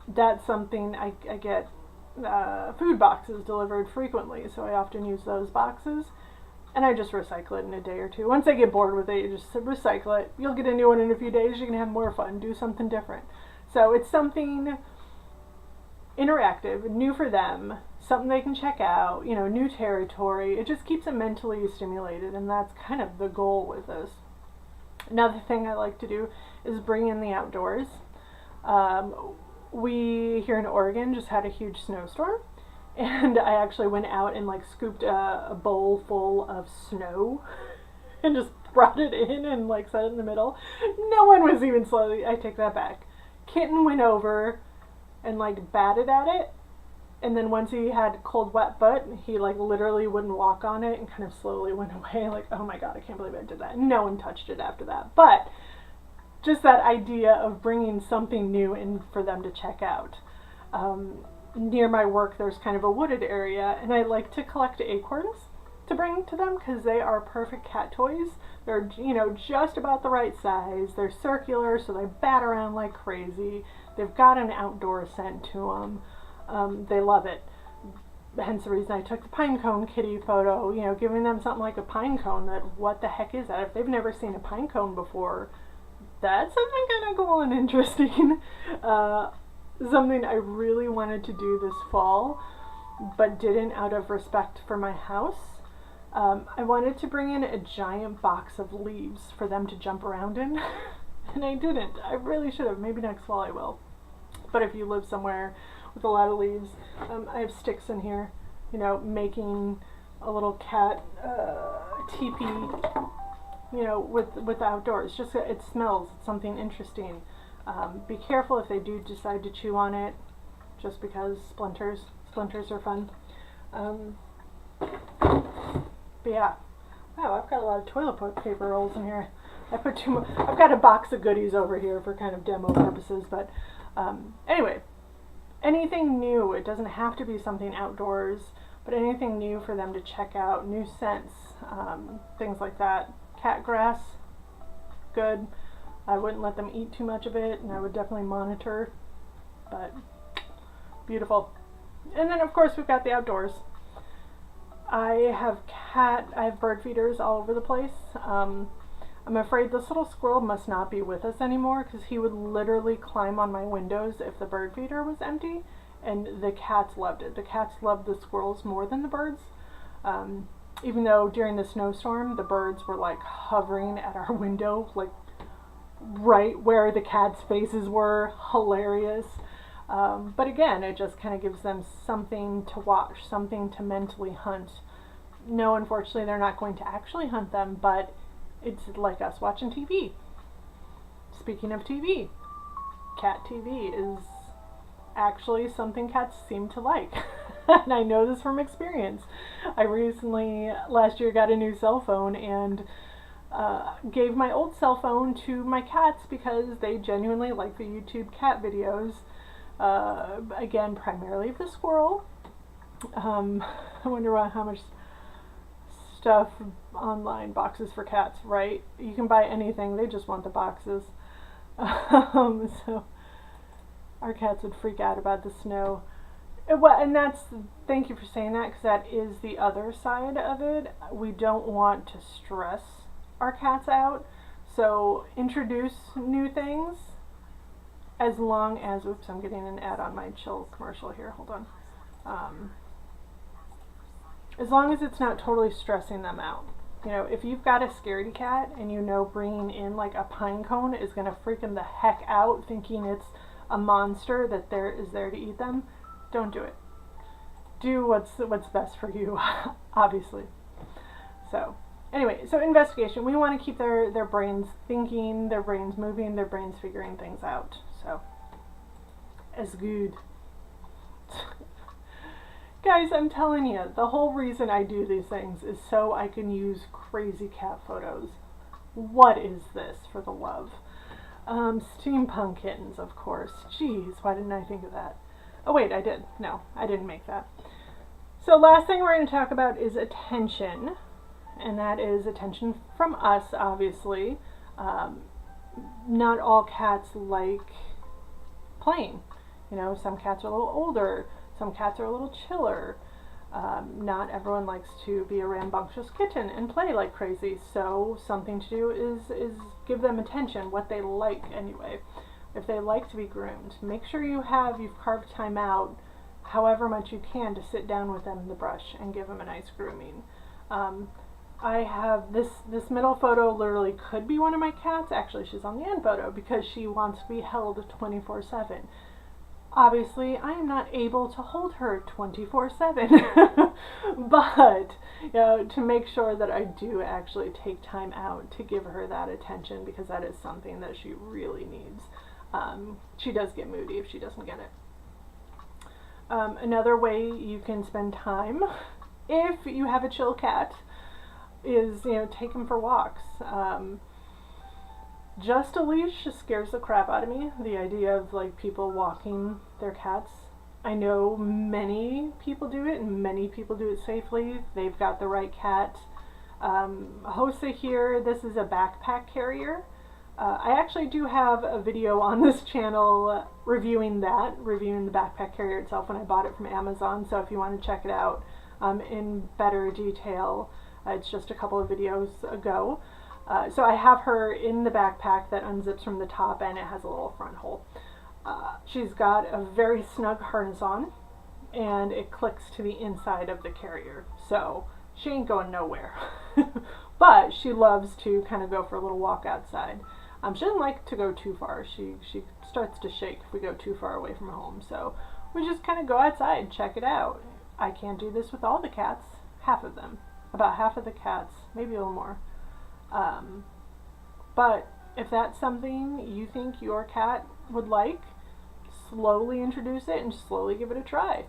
That's something I get food boxes delivered frequently, so I often use those boxes, and I just recycle it in a day or two. Once I get bored with it, you just recycle it. You'll get a new one in a few days. You can have more fun, do something different. So it's something interactive, new for them, something they can check out, you know, new territory. It just keeps them mentally stimulated, and that's kind of the goal with this. Another thing I like to do is bring in the outdoors. We here in Oregon just had a huge snowstorm, and I actually went out and like scooped a bowl full of snow and just brought it in and like set it in the middle. No one was even slowly, I take that back. Kitten went over and like batted at it, and then once he had cold wet foot, he like literally wouldn't walk on it and kind of slowly went away. Like, oh my god, I can't believe I did that. No one touched it after that. But just that idea of bringing something new in for them to check out. Near my work there's kind of a wooded area, and I like to collect acorns to bring to them because they are perfect cat toys. They're, you know, just about the right size. They're circular, so they bat around like crazy. They've got an outdoor scent to them. They love it. Hence the reason I took the pine cone kitty photo, you know, giving them something like a pine cone. That what the heck is that? If they've never seen a pine cone before, that's something kind of cool and interesting. Something I really wanted to do this fall, but didn't out of respect for my house. I wanted to bring in a giant box of leaves for them to jump around in, and I didn't. I really should have. Maybe next fall I will. But if you live somewhere with a lot of leaves, I have sticks in here, you know, making a little cat teepee, you know, with outdoors. Just it smells. It's something interesting. Be careful if they do decide to chew on it, just because splinters are fun. But yeah, wow, I've got a lot of toilet paper rolls in here. I've got a box of goodies over here for kind of demo purposes. But anyway, anything new. It doesn't have to be something outdoors, but anything new for them to check out, new scents, things like that. Cat grass, good. I wouldn't let them eat too much of it, and I would definitely monitor, but beautiful. And then of course we've got the outdoors. I have bird feeders all over the place. I'm afraid this little squirrel must not be with us anymore, because he would literally climb on my windows if the bird feeder was empty, and the cats loved it. The cats loved the squirrels more than the birds. Even though during the snowstorm the birds were like hovering at our window, like right where the cats' faces were. Hilarious. But again, it just kind of gives them something to watch, something to mentally hunt. No, unfortunately, they're not going to actually hunt them, but it's like us watching TV. Speaking of TV, cat TV is actually something cats seem to like. And I know this from experience. I recently, last year, got a new cell phone, and gave my old cell phone to my cats because they genuinely like the YouTube cat videos. Again, primarily the squirrel. I wonder how much stuff online, boxes for cats, right? You can buy anything, they just want the boxes. So our cats would freak out about the snow. Well, and thank you for saying that, because that is the other side of it. We don't want to stress our cats out. So introduce new things as long as, oops, I'm getting an ad on my chill commercial here, hold on. As long as it's not totally stressing them out. You know, if you've got a scaredy cat and you know bringing in like a pine cone is going to freak them the heck out, thinking it's a monster that is there to eat them, don't do it. Do what's best for you, obviously. So anyway, so investigation. We want to keep their brains thinking, their brains moving, their brains figuring things out. So it's good. Guys, I'm telling you, the whole reason I do these things is so I can use crazy cat photos. What is this, for the love? Steampunk kittens, of course. Jeez, why didn't I think of that? Oh wait, I did. No, I didn't make that. So last thing we're going to talk about is attention. And that is attention from us, obviously. Not all cats like playing. You know, some cats are a little older. Some cats are a little chiller. Not everyone likes to be a rambunctious kitten and play like crazy. So something to do is give them attention, what they like anyway. If they like to be groomed, make sure you've carved time out, however much you can, to sit down with them in the brush and give them a nice grooming. I have this middle photo literally could be one of my cats. Actually, she's on the end photo because she wants to be held 24/7. Obviously, I am not able to hold her 24/7, but you know, to make sure that I do actually take time out to give her that attention, because that is something that she really needs. She does get moody if she doesn't get it. Another way you can spend time, if you have a chill cat, is, you know, take him for walks. Just a leash scares the crap out of me. The idea of like people walking their cats. I know many people do it, and many people do it safely. They've got the right cat. Hosa here, this is a backpack carrier. I actually do have a video on this channel reviewing the backpack carrier itself when I bought it from Amazon. So if you want to check it out in better detail, it's just a couple of videos ago. So I have her in the backpack that unzips from the top, and it has a little front hole. She's got a very snug harness on, and it clicks to the inside of the carrier. So she ain't going nowhere. But she loves to kind of go for a little walk outside. She doesn't like to go too far. She starts to shake if we go too far away from home. So we just kind of go outside, check it out. I can't do this with all the cats. Half of them. About half of the cats. Maybe a little more. But if that's something you think your cat would like, slowly introduce it and slowly give it a try.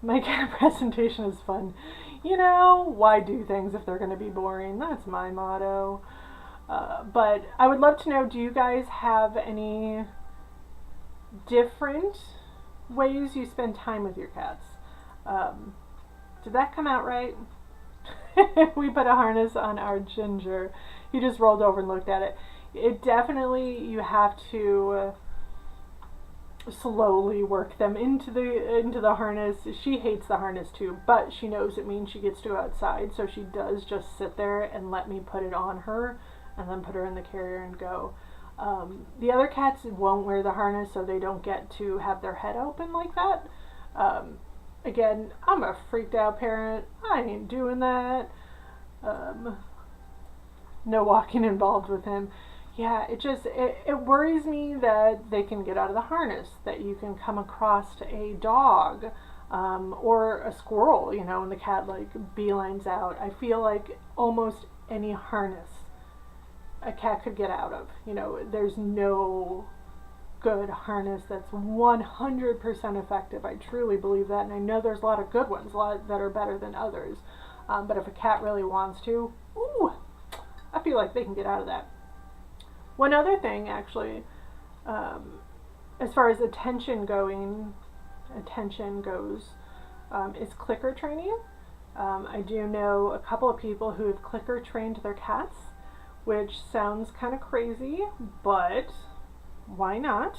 My cat presentation is fun. You know, why do things if they're going to be boring? That's my motto. But I would love to know, do you guys have any different ways you spend time with your cats? Did that come out right? We put a harness on our Ginger. He just rolled over and looked at it. It definitely, you have to slowly work them into the harness. She hates the harness too, but she knows it means she gets to go outside, so she does just sit there and let me put it on her and then put her in the carrier and go. The other cats won't wear the harness, so they don't get to have their head open like that. Again, I'm a freaked out parent. I ain't doing that. No walking involved with him. Yeah, it worries me that they can get out of the harness, that you can come across a dog or a squirrel, you know, and the cat like beelines out. I feel like almost any harness a cat could get out of. You know, there's no good harness that's 100% effective. I truly believe that, and I know there's a lot of good ones, a lot that are better than others. But if a cat really wants to, ooh, I feel like they can get out of that. One other thing, actually, as far as attention goes, is clicker training. I do know a couple of people who have clicker trained their cats, which sounds kind of crazy, but why not?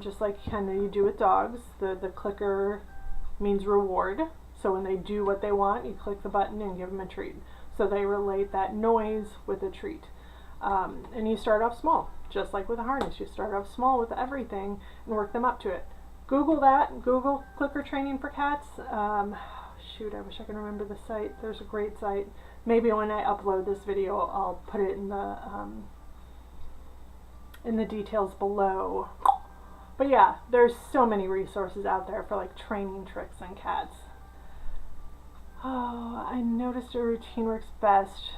Just like kind of you do with dogs, the clicker means reward. So when they do what they want, you click the button and give them a treat. So they relate that noise with a treat. And you start off small, just like with a harness. You start off small with everything and work them up to it. Google that. Google clicker training for cats. Shoot, I wish I could remember the site. There's a great site. Maybe when I upload this video, I'll put it in the details below. But yeah, there's so many resources out there for like training tricks on cats. Oh, I noticed a routine works best.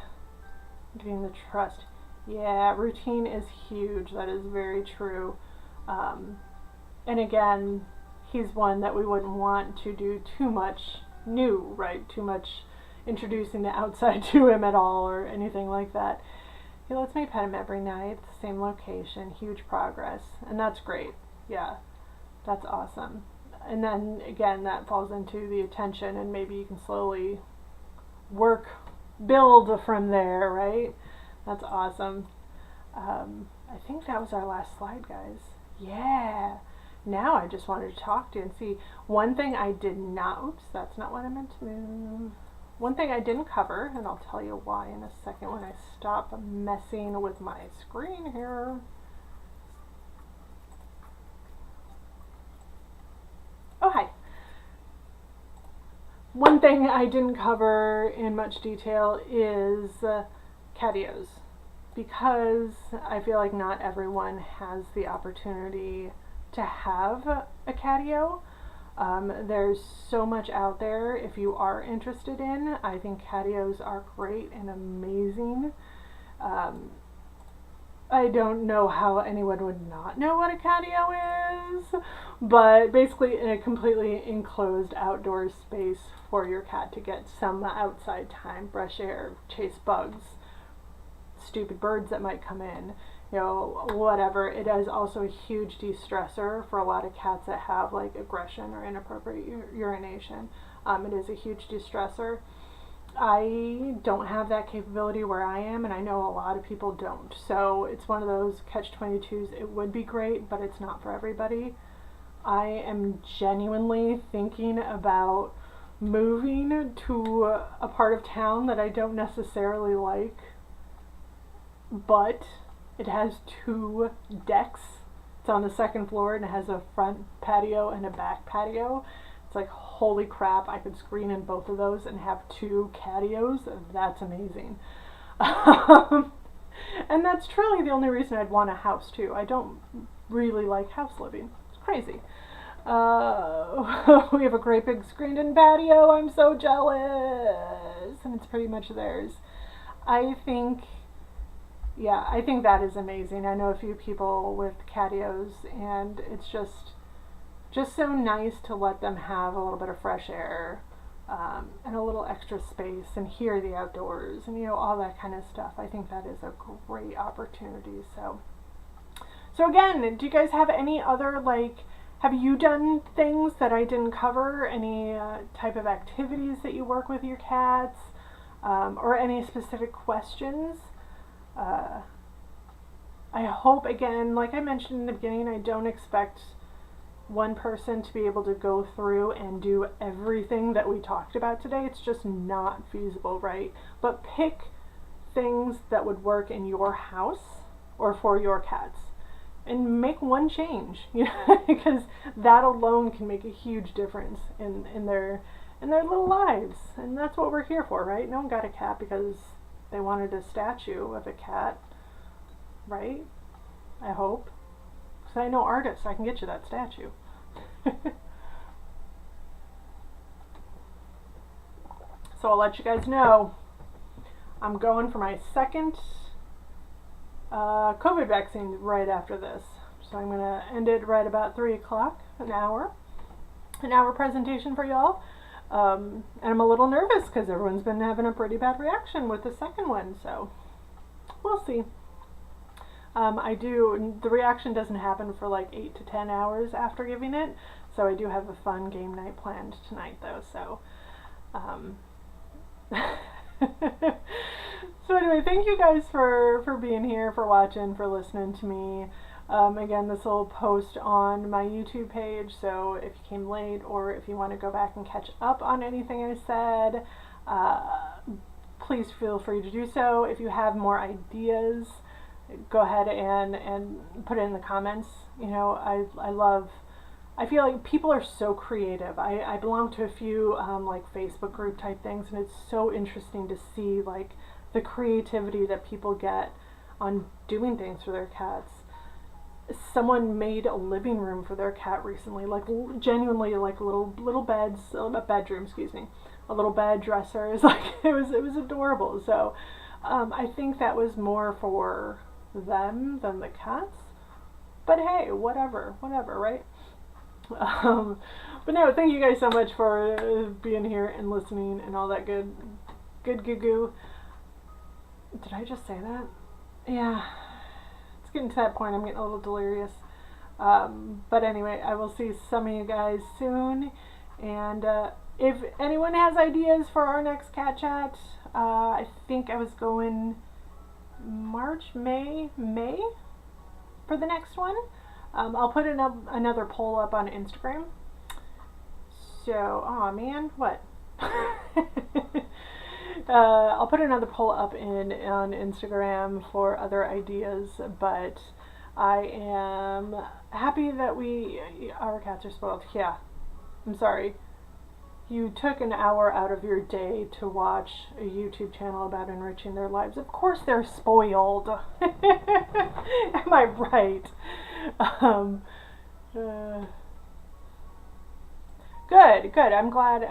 Giving the trust. Yeah, routine is huge. That is very true. And again, he's one that we wouldn't want to do too much new, right? Too much introducing the outside to him at all or anything like that. He lets me pet him every night, the same location, huge progress. And that's great. Yeah, that's awesome. And then again, that falls into the attention, and maybe you can slowly build from there, right? That's awesome. I think that was our last slide, guys. Yeah. Now I just wanted to talk to you and see one thing I did not, oops, that's not what I meant to move. One thing I didn't cover, and I'll tell you why in a second when I stop messing with my screen here. Oh, hi. One thing I didn't cover in much detail is catios, because I feel like not everyone has the opportunity to have a catio. There's so much out there if you are interested in. I think catios are great and amazing. I don't know how anyone would not know what a catio is, but basically a completely enclosed outdoor space for your cat to get some outside time, brush air, chase bugs, stupid birds that might come in, you know, whatever. It is also a huge de-stressor for a lot of cats that have like aggression or inappropriate urination. It is a huge de-stressor. I don't have that capability where I am, and I know a lot of people don't. So it's one of those catch-22s. It would be great, but it's not for everybody. I am genuinely thinking about moving to a part of town that I don't necessarily like, but it has 2 decks. It's on the 2nd floor and it has a front patio and a back patio. It's like, holy crap, I could screen in both of those and have 2 catios. That's amazing. And that's truly the only reason I'd want a house too. I don't really like house living. It's crazy. We have a great big screened in patio. I'm so jealous. And it's pretty much theirs. I think that is amazing. I know a few people with catios, and it's just so nice to let them have a little bit of fresh air and a little extra space and hear the outdoors and, you know, all that kind of stuff. I think that is a great opportunity. So again, do you guys have any other, like, have you done things that I didn't cover? Any type of activities that you work with your cats, or any specific questions? I hope, again, like I mentioned in the beginning, I don't expect one person to be able to go through and do everything that we talked about today. It's just not feasible, right? But pick things that would work in your house or for your cats and make one change, you know, because that alone can make a huge difference in their little lives. And that's what we're here for, right? No one got a cat because they wanted a statue of a cat, right? I hope. Because I know artists, I can get you that statue. So I'll let you guys know, I'm going for my 2nd COVID vaccine right after this. So I'm going to end it right about 3 o'clock, an hour presentation for y'all. And I'm a little nervous because everyone's been having a pretty bad reaction with the 2nd one, so we'll see. The reaction doesn't happen for like 8 to 10 hours after giving it, so I do have a fun game night planned tonight though, so So anyway, thank you guys for being here, for watching, for listening to me. Again, this will post on my YouTube page, so if you came late or if you want to go back and catch up on anything I said, please feel free to do so. If you have more ideas, go ahead and put it in the comments. You know, I feel like people are so creative. I belong to a few like Facebook group type things, and it's so interesting to see like the creativity that people get on doing things for their cats. Someone made a living room for their cat recently, like genuinely like little beds, a bedroom, excuse me, a little bed, dressers, like it was adorable. So I think that was more for them than the cats. But hey, whatever, right? But no, thank you guys so much for being here and listening and all that good goo goo. Did I just say that? Yeah. Getting to that point, I'm getting a little delirious. But anyway, I will see some of you guys soon. And if anyone has ideas for our next cat chat, I think I was going March, May for the next one. I'll put another poll up on Instagram. So, oh man, what? I'll put another poll up on Instagram for other ideas, but I am happy that our cats are spoiled. Yeah, I'm sorry. You took an hour out of your day to watch a YouTube channel about enriching their lives. Of course they're spoiled. Am I right? Good. I'm glad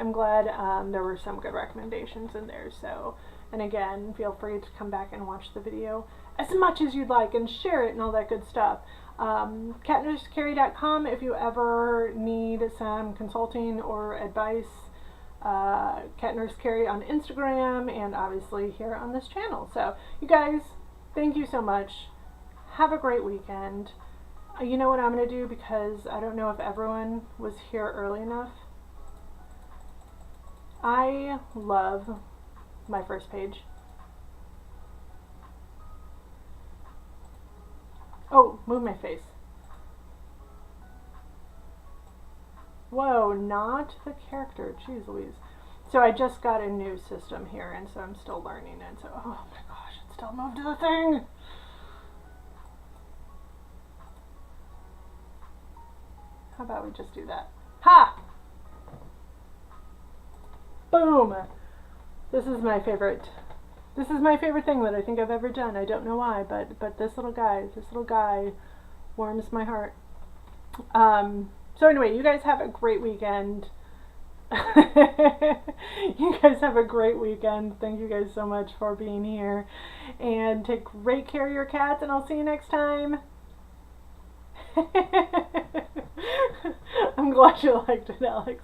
there were some good recommendations in there. So, and again, feel free to come back and watch the video as much as you'd like and share it and all that good stuff. catnursecarrie.com if you ever need some consulting or advice. Cat Nurse Carrie on Instagram and obviously here on this channel. So, you guys, thank you so much. Have a great weekend. You know what I'm going to do, because I don't know if everyone was here early enough. I love my first page. Oh, move my face. Whoa, not the character. Jeez Louise. So I just got a new system here, and so I'm still learning it. So, oh my gosh, it still moved to the thing. How about we just do that? Ha! Boom! This is my favorite thing that I think I've ever done. I don't know why, but this little guy warms my heart. So anyway, you guys have a great weekend. You guys have a great weekend. Thank you guys so much for being here. And take great care of your cats, and I'll see you next time. I'm glad you liked it, Alex.